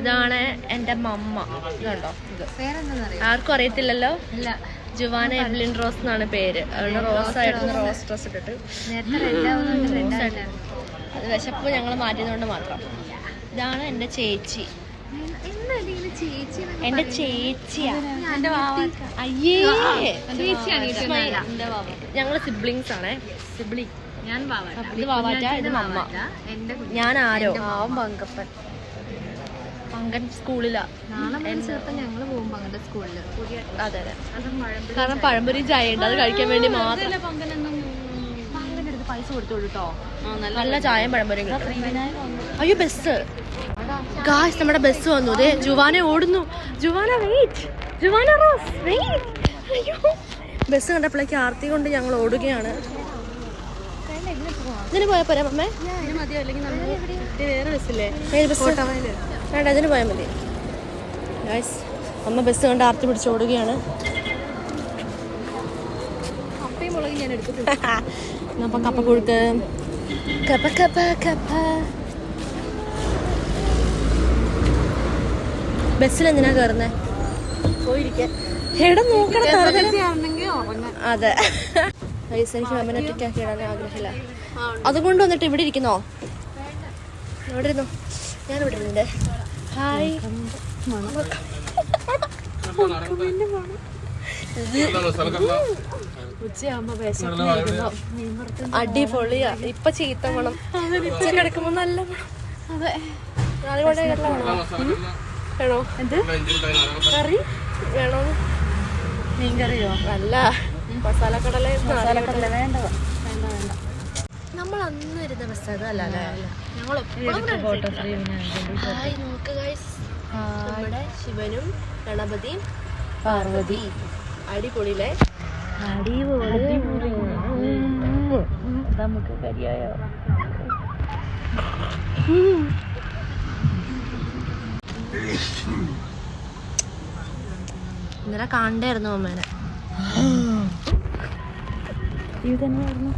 ഇതാണ് എൻ്റെ മമ്മ. ഇതുണ്ടോ? ആർക്കും അറിയത്തില്ലല്ലോ. ജുവാന എവ്ലിൻ റോസ് എന്നാണ് പേര്. അതുകൊണ്ട് റോസ് ആയിരുന്നു, റോസ് ഡ്രസ് ഇട്ടിട്ട്. അത് വിശപ്പ് ഞങ്ങൾ മാറ്റിയതുകൊണ്ട് മാത്രം. ഇതാണ് എൻ്റെ ചേച്ചി. എന്റെ ചേച്ചിയാ. അയ്യേ, ഞങ്ങള് സിബ്ലിങ്സ് ആണേ. സിബ്ലിങ്. ഇത് വാവാറ്റ, ഇത് മമ്മ. ഞാൻ ആരോ പങ്കപ്പൻ. പങ്കൻ സ്കൂളിലാ. അതെ അതെ, കാരണം പഴംപൊരി ചായ ഉണ്ട്, അത് കഴിക്കാൻ വേണ്ടി മാത്രം പൈസ കൊടുത്തോളൂ കേട്ടോ. നല്ല ചായയും പഴംപൊരിയും കിട്ടും. അയ്യോ, ബസ് ഗായ്സ്, നമ്മുടെ ബസ് വന്നു. അതെ, ജുവാന ഓടുന്നു. Juana wait, Juana Rose wait. അയ്യോ, ബസ് കണ്ടപ്പോഴേക്ക് ആർത്തി കൊണ്ട് ഞങ്ങൾ ഓടുകയാണ്. ഇതിന് പോയാൽ പോരാ അമ്മേ? വേറെ ബസ്സില്ലേ? വേണ്ട, ഇതിന് പോയാൽ മതി. ഗായ്സ്, അമ്മ ബസ് കണ്ട് ആർത്തി പിടിച്ച് ഓടുകയാണ്. അപ്പം കപ്പ കൊടുക്ക്. കപ്പ കപ്പ കപ്പ. ബസ്സിൽ എന്തിനാ കയറുന്നേ? പോയിരിക്കാൻ. എവിടെ നോക്കണം. അതെ, എനിക്ക് അമ്മനെ ഒറ്റയ്ക്കാക്കി ഇടാൻ ആഗ്രഹമില്ല. അതുകൊണ്ട് വന്നിട്ട് ഇവിടെ ഇരിക്കുന്നോ? ഇവിടെ ഇരുന്നോ, ഞാൻ ഇവിടെ ഇരുന്നുണ്ട്. ഹായ്. അടിപൊളിയാ. ഇപ്പൊ ചീത്ത മണം, കിടക്കുമ്പോ നല്ല മണം. അതെ, വേണോ? എന്ത് കറി വേണോ? മീൻ കറിയോ? അല്ല, മസാലക്കടല. വേണ്ട. നമ്മൾ അന്ന് വരുന്ന ബസ് അതല്ല. നമ്മുടെ ശിവനും ഗണപതിയും പാർവതി. അടിപൊളിയിലെ നമുക്ക് കരിയായോ? ഇന്നലെ കാണണ്ടായിരുന്നു അമ്മേനെ. ഇത് തന്നെ പറഞ്ഞു.